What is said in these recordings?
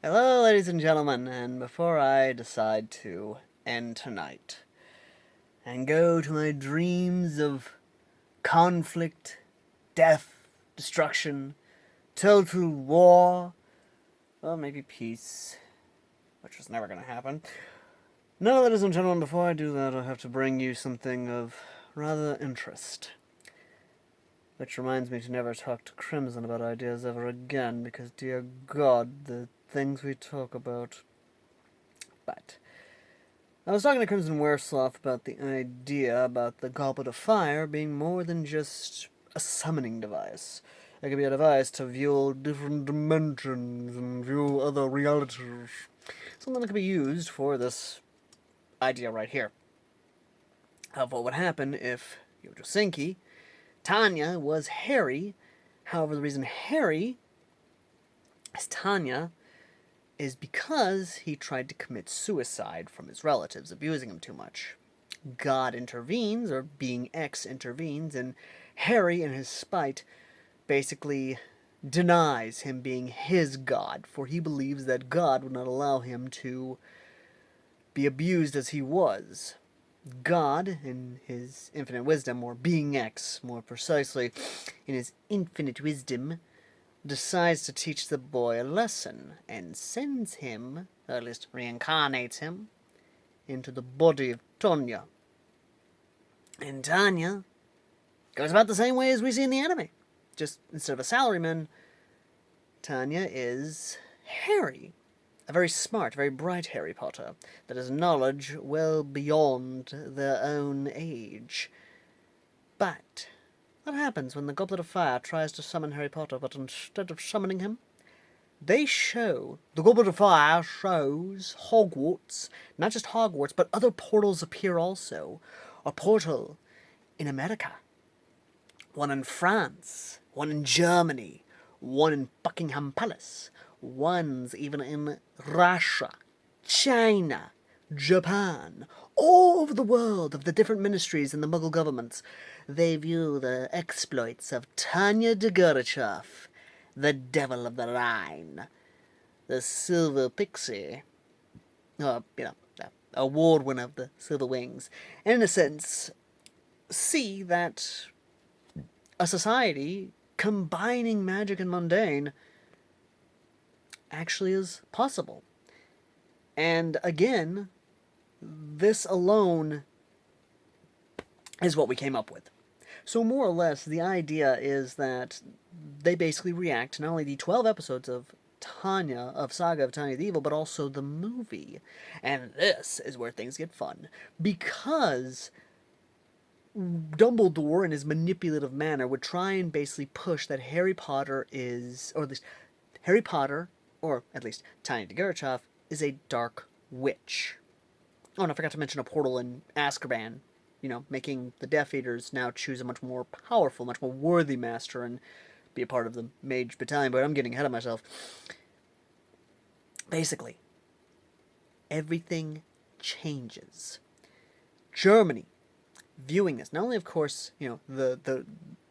Hello, ladies and gentlemen, and before I decide to end tonight and go to my dreams of conflict, death, destruction, total war, or maybe peace, which was never going to happen. No, ladies and gentlemen, before I do that, I have to bring you something of rather interest. Which reminds me to never talk to Crimson about ideas ever again, because dear God, the things we talk about. But I was talking to Crimson Weresloth about the idea about the Goblet of Fire being more than just a summoning device. It could be a device to view different dimensions and view other realities. Something that could be used for this idea right here. Of what would happen if Yojosinki, Tanya, was Harry. However, the reason Harry is Tanya is because he tried to commit suicide from his relatives abusing him too much. God intervenes, or Being X intervenes, and Harry, in his spite, basically denies him being his God, for he believes that God would not allow him to be abused as he was. God, in his infinite wisdom, or Being X, more precisely, in his infinite wisdom, decides to teach the boy a lesson and sends him, or at least reincarnates him, into the body of Tonya. And Tanya goes about the same way as we see in the anime. Just instead of a salaryman, Tanya is Harry. A very smart, very bright Harry Potter that has knowledge well beyond their own age. But what happens when the Goblet of Fire tries to summon Harry Potter, but instead of summoning him, the Goblet of Fire shows Hogwarts, not just Hogwarts, but other portals appear also. A portal in America, one in France, one in Germany, one in Buckingham Palace, one's even in Russia, China, Japan, all over the world of the different ministries and the Muggle governments. They view the exploits of Tanya de Gorbachev, the Devil of the Rhine, the Silver Pixie, award winner of the Silver Wings, and in a sense, see that a society combining magic and mundane actually is possible. And again, this alone is what we came up with. So more or less, the idea is that they basically react to not only the 12 episodes of Saga of Tanya the Evil, but also the movie. And this is where things get fun. Because Dumbledore, in his manipulative manner, would try and basically push that Harry Potter is, or at least Harry Potter, or at least Tanya de Gorbachev, is a dark witch. Oh, and I forgot to mention a portal in Azkaban, making the Death Eaters now choose a much more powerful, much more worthy master and be a part of the Mage Battalion, but I'm getting ahead of myself. Basically, everything changes. Germany, viewing this, not only, of course, the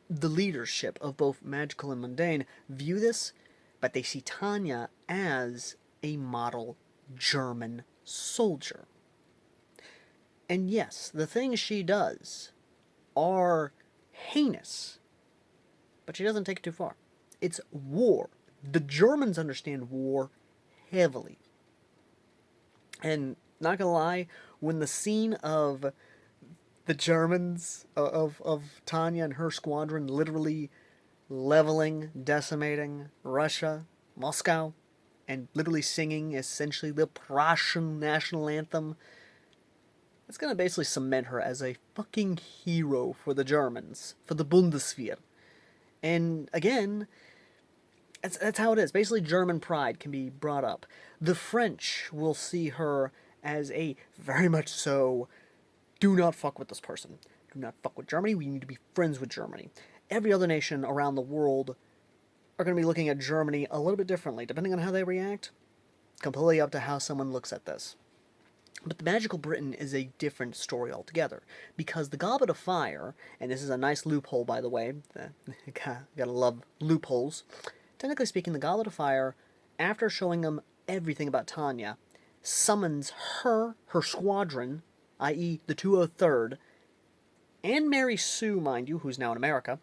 leadership of both magical and mundane view this, but they see Tanya as a model German soldier. And yes, the things she does are heinous, but she doesn't take it too far. It's war. The Germans understand war heavily. And not gonna lie, when the scene of the Germans, of Tanya and her squadron literally leveling, decimating Russia, Moscow, and literally singing essentially the Prussian national anthem, it's going to basically cement her as a fucking hero for the Germans, for the Bundeswehr. And again, that's how it is. Basically, German pride can be brought up. The French will see her as a very much so, do not fuck with this person. Do not fuck with Germany. We need to be friends with Germany. Every other nation around the world are going to be looking at Germany a little bit differently, depending on how they react. Completely up to how someone looks at this. But the Magical Britain is a different story altogether, because the Goblet of Fire, and this is a nice loophole, by the way, gotta love loopholes. Technically speaking, the Goblet of Fire, after showing them everything about Tanya, summons her squadron, i.e. the 203rd, and Mary Sue, mind you, who's now in America,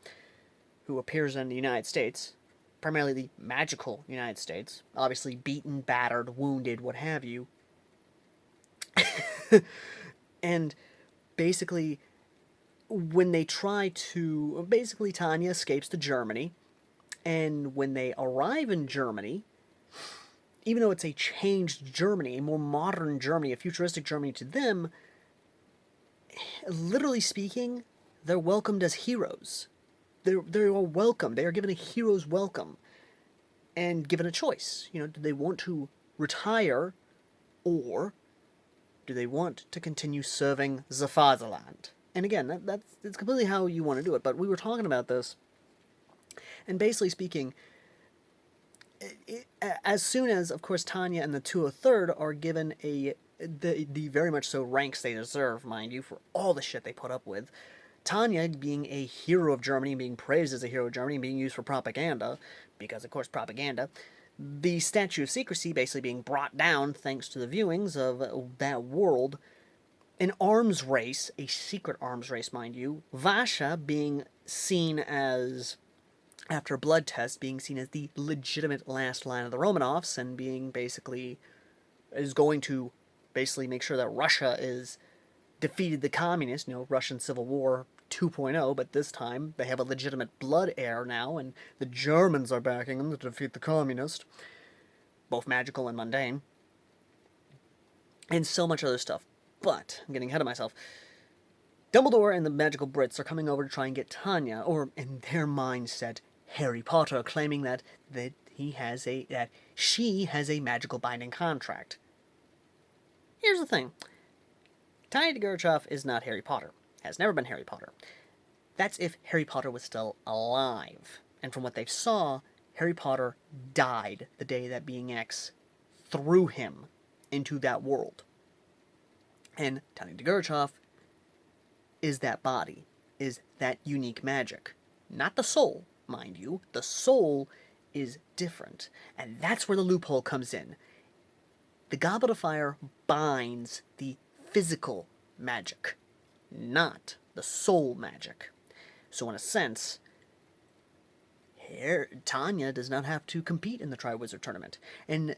who appears in the United States, primarily the magical United States, obviously beaten, battered, wounded, what have you. And basically, when they try to... Basically, Tanya escapes to Germany, and when they arrive in Germany, even though it's a changed Germany, a more modern Germany, a futuristic Germany to them, literally speaking, they're welcomed as heroes. They're all welcome. They are given a hero's welcome and given a choice. You know, do they want to retire, or do they want to continue serving the fatherland? And again, that's completely how you want to do it. But we were talking about this, and basically speaking, as soon as, of course, Tanya and the 203rd are given the very much so ranks they deserve, mind you, for all the shit they put up with, Tanya being a hero of Germany, being praised as a hero of Germany, being used for propaganda, because, of course, propaganda, the Statue of Secrecy basically being brought down thanks to the viewings of that world, an arms race, a secret arms race, mind you, Vasha being seen as, after a blood test, being seen as the legitimate last line of the Romanovs, and being basically, is going to basically make sure that Russia is defeated the communists, you know, Russian Civil War 2.0, but this time they have a legitimate blood heir now, and the Germans are backing them to defeat the communists, both magical and mundane, and so much other stuff. But, I'm getting ahead of myself, Dumbledore and the magical Brits are coming over to try and get Tanya, or in their mindset, Harry Potter, claiming that she has a magical binding contract. Here's the thing. Tanya Gurchov is not Harry Potter. Has never been Harry Potter. That's if Harry Potter was still alive. And from what they saw, Harry Potter died the day that Being X threw him into that world. And Tanya Gurchov is that body, is that unique magic. Not the soul, mind you. The soul is different. And that's where the loophole comes in. The Goblet of Fire binds the physical magic, not the soul magic. So in a sense, Tanya does not have to compete in the Triwizard Tournament. And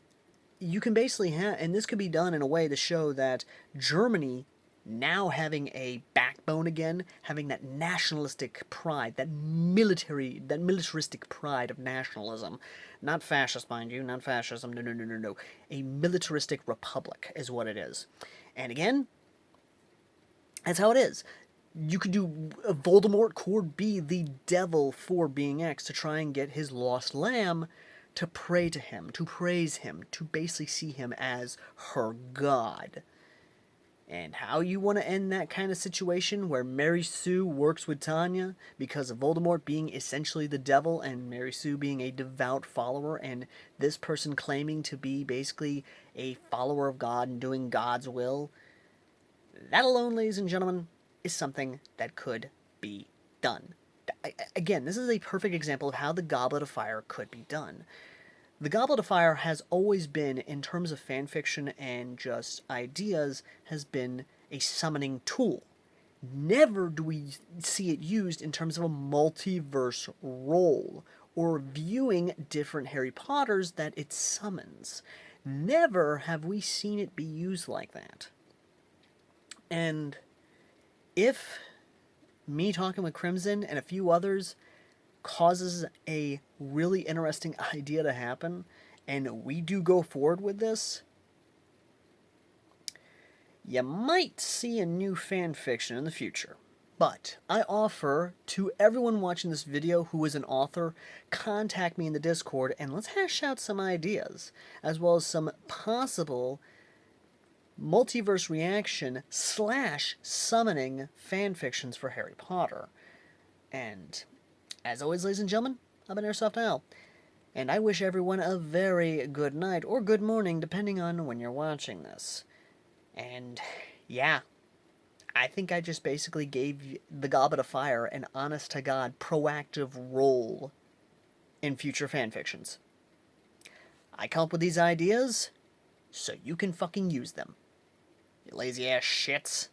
you can basically and this could be done in a way to show that Germany, now having a backbone again, having that nationalistic pride, that militaristic pride of nationalism, not fascist, mind you, not fascism, no. A militaristic republic is what it is. And again, that's how it is. You could do Voldemort could be the devil for Being X to try and get his lost lamb to pray to him, to praise him, to basically see him as her god. And how you want to end that kind of situation where Mary Sue works with Tanya because of Voldemort being essentially the devil and Mary Sue being a devout follower, and this person claiming to be basically a follower of God and doing God's will, that alone, ladies and gentlemen, is something that could be done. Again, this is a perfect example of how the Goblet of Fire could be done. The Goblet of Fire has always been, in terms of fanfiction and just ideas, has been a summoning tool. Never do we see it used in terms of a multiverse role, or viewing different Harry Potters that it summons. Never have we seen it be used like that. And if me talking with Crimson and a few others causes a really interesting idea to happen, and we do go forward with this, you might see a new fan fiction in the future. But I offer to everyone watching this video who is an author, contact me in the Discord and let's hash out some ideas, as well as some possible multiverse reaction / summoning fanfictions for Harry Potter. And as always, ladies and gentlemen, I've been Airsoft Al, and I wish everyone a very good night or good morning, depending on when you're watching this. And yeah, I think I just basically gave the Goblet of Fire an honest-to-God, proactive role in future fanfictions. I come up with these ideas, so you can fucking use them. You lazy ass shits.